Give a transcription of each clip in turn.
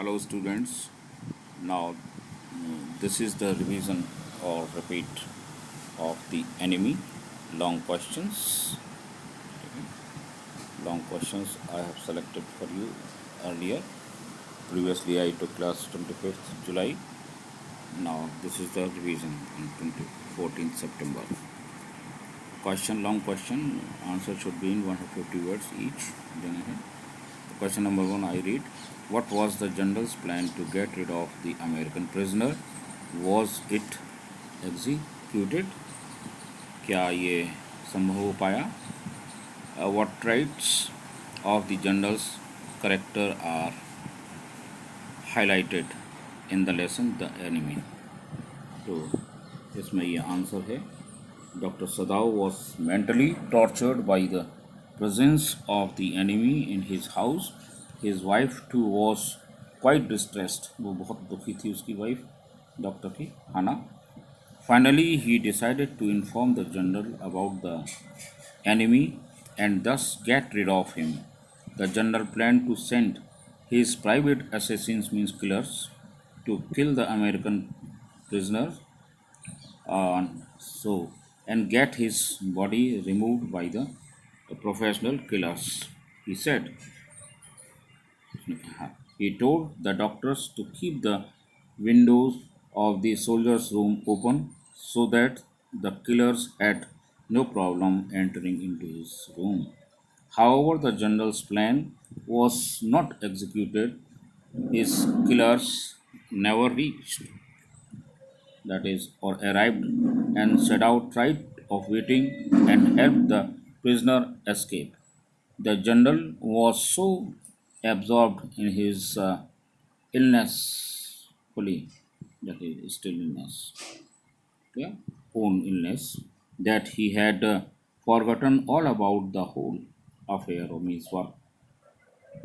Hello students. Now this is the revision or repeat of the enemy long questions. Long questions I have selected for you earlier. Previously I took class 25th July. Now this is the revision on 14th September. Long question, answer should be in 150 words each. Then ahead. Question number 1 I read. What was the general's plan to get rid of the American prisoner? Was it executed? क्या ये संभव हो पाया? What traits of the general's character are highlighted in the lesson The Enemy? तो इसमें ये answer है. Dr. Sadao was mentally tortured by the presence of the enemy in his house. His wife too was quite distressed. वो बहुत दुखी थी उसकी wife doctor की हाना. Finally, he decided to inform the general about the enemy and thus get rid of him. The general planned to send his private assassins, means killers, to kill the American prisoner so and get his body removed by the professional killers. He said he told the doctors to keep the windows of the soldiers' room open so that the killers had no problem entering into his room. However, the general's plan was not executed. His killers never reached, that is, or arrived, and set out tried of waiting and helped the prisoner escape. The general was so absorbed in his illness, fully, that is still illness, yeah, own illness, that he had forgotten all about the whole affair or means work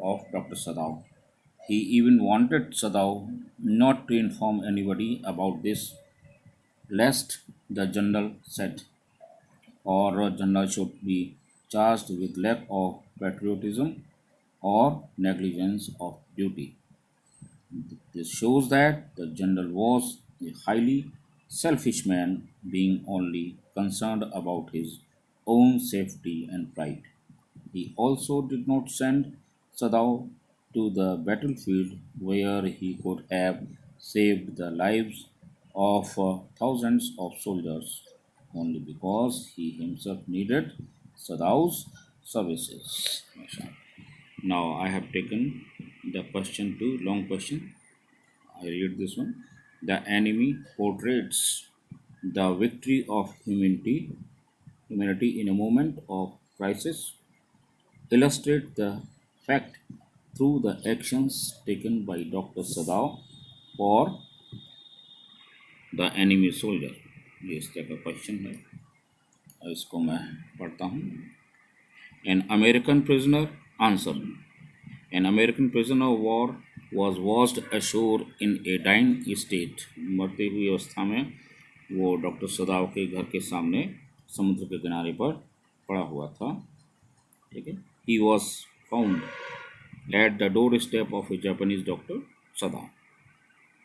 of Dr. Sadao. He even wanted Sadao not to inform anybody about this lest the general said or a general should be charged with lack of patriotism or negligence of duty. This shows that the general was a highly selfish man, being only concerned about his own safety and pride. He also did not send Sadao to the battlefield where he could have saved the lives of thousands of soldiers only because he himself needed Sadao's services. Now I have taken the question 2, long question. I read this one. The enemy portrays the victory of humanity in a moment of crisis, illustrate the fact through the actions taken by Dr. Sadao for the enemy soldier. ये इस तरह का question है और इसको मैं पढ़ता हूँ. An American prisoner answer. An American prisoner of war was washed ashore in a dying state. मरती हुई अवस्था में वो डॉक्टर सदाव के घर के सामने समुद्र के किनारे पर पड़ा हुआ था. ठीक है. He was found at the doorstep of a Japanese doctor, Sadao.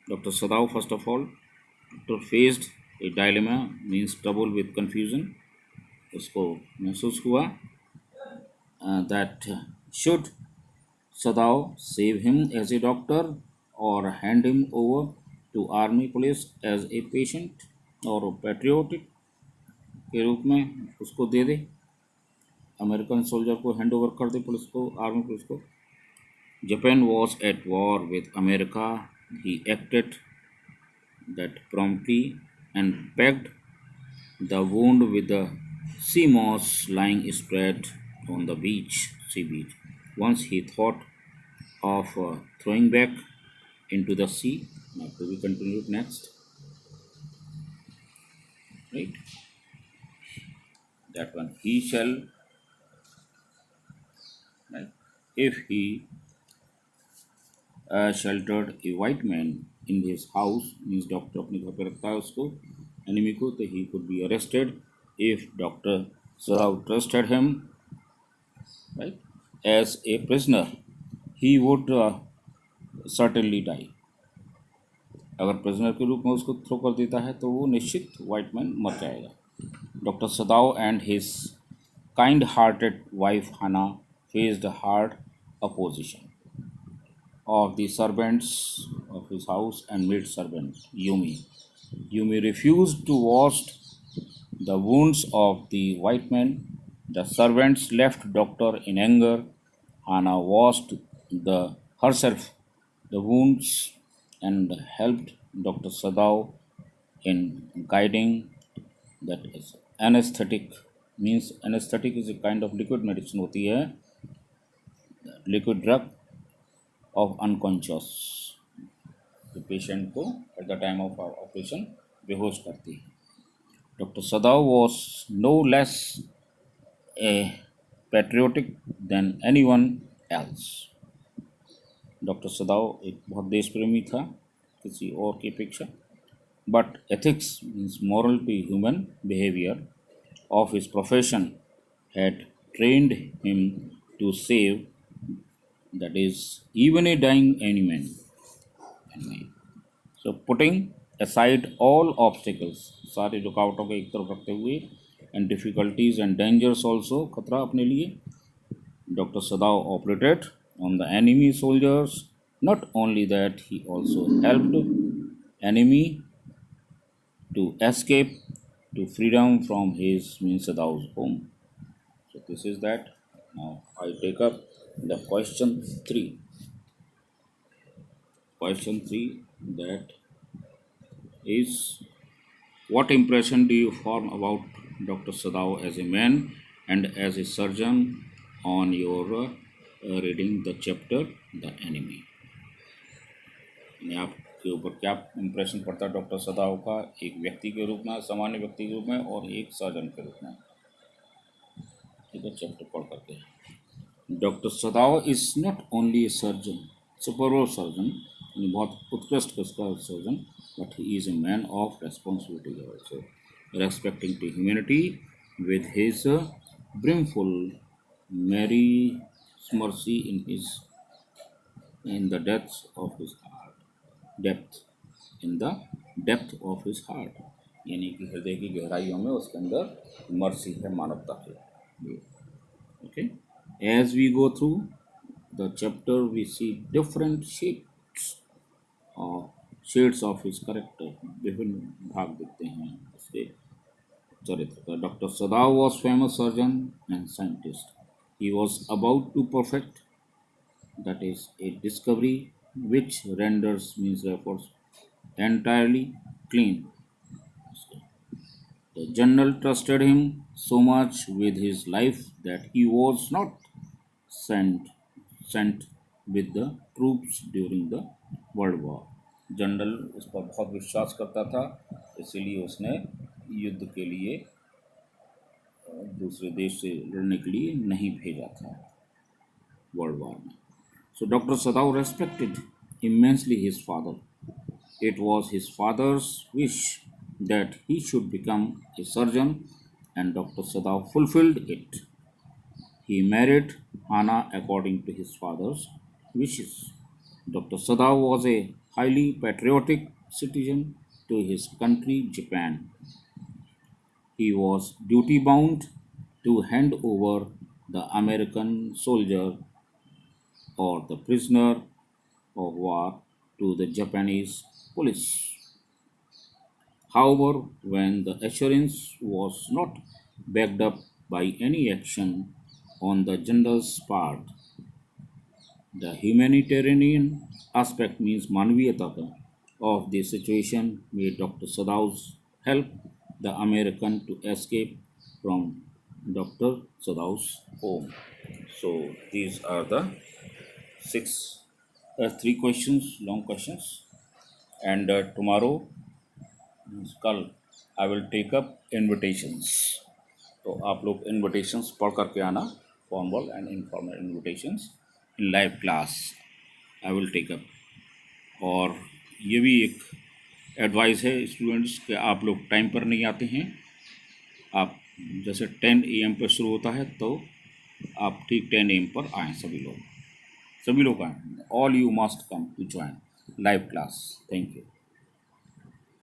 Dr. Sadao, first of all, faced a dilemma, means trouble with confusion. उसको महसूस हुआ that should Sadao save him as a doctor or hand him over to army police as a patient और patriotic के रूप में उसको दे दे, American soldier को hand over कर दे पुलिस को, आर्मी पुलिस को. Japan was at war with America. He acted that promptly and pegged the wound with the sea moss lying spread on the sea beach. Once he thought of throwing back into the sea. Now to be continued next. Right? That one. He shall, right? If he sheltered a white man in his house, means doctor अपने घर पे रखता है उसको enemy को, तो he could be arrested if Dr. Sarao trusted him, right, as a prisoner. He would certainly die. अगर prisoner के रूप में उसको थ्रो कर देता है तो वो निश्चित वाइट मैन मर जाएगा. Doctor Sadao and his kind hearted wife Hana faced hard opposition of the servants of his house and maid servant Yumi. Yumi refused to wash the wounds of the white men. The servants left doctor in anger. Hannah washed herself the wounds and helped Dr. Sadav in guiding that is anesthetic. Means anesthetic is a kind of liquid medicine होती है, liquid drug of unconscious. जो patient को at the time of operation बेहोश करती है. Doctor Sadao was no less a patriotic than anyone else. Doctor Sadao एक बहुत देश प्रेमी था किसी और की अपेक्षा. But ethics means morality, human behaviour of his profession had trained him to save, that is, even a dying enemy. So putting aside all obstacles, सारी रुकावटों को एक तरफ रखते हुए, and difficulties and dangers also, खतरा अपने लिए, Dr. Sadav operated on the enemy soldiers. Not only that, he also helped enemy to escape to freedom from his Sadav's home. So this is that. Now I take up the question 3. Question 3, that is, what impression do you form about Dr. Sadav as a man and as a surgeon on your reading the chapter The Enemy? आपके ऊपर क्या impression पड़ता है doctor सदाव का एक व्यक्ति के रूप में, सामान्य व्यक्ति के रूप में, और एक सर्जन के रूप में? ठीक है, चैप्टर पढ़ करके. Doctor Sadav is not only a surgeon, superb surgeon, बहुत उत्कृष्ट किस्म का surgeon, but he is a man of responsibility also, respecting to humanity with his brimful merry mercy in the depth in the depth of his heart, यानी कि हृदय की गहराइयों में उसके अंदर मर्सी है, मानवता है. Okay, as we go through the chapter we see different shades of his character. विभिन्न भाग दिखते हैं उसके चरित्र का. Doctor Sadao was famous surgeon and scientist. He was about to perfect, that is a discovery which renders means efforts entirely clean. The general trusted him so much with his life that he was not sent with the troops during the World War. General उस पर बहुत विश्वास करता था, इसीलिए उसने युद्ध के लिए दूसरे देश से लड़ने के लिए नहीं भेजा था वर्ल्ड वॉर में. So Dr. Sadav respected immensely his father. It was his father's wish that he should become a surgeon, and Dr. Sadav fulfilled it. He married Hannah according to his father's wishes. Dr. Sadav was a highly patriotic citizen to his country, Japan. He was duty bound to hand over the American soldier or the prisoner of war to the Japanese police. However, when the assurance was not backed up by any action on the general's part, the humanitarian aspect means मानवीयता of the situation made Dr. Sadav's help the American to escape from Dr. Sadav's home. So these are the 3 questions, long questions, and tomorrow, कल, I will take up invitations. तो आप लोग invitations पढ़ करके आना, formal and informal invitations in live class I will take up. और ये भी एक एडवाइस है स्टूडेंट्स कि आप लोग टाइम पर नहीं आते हैं. आप जैसे 10 AM पर शुरू होता है तो आप ठीक 10 AM पर आएँ सभी लोग. सभी लोग आए, all you must come to join live class. Thank you.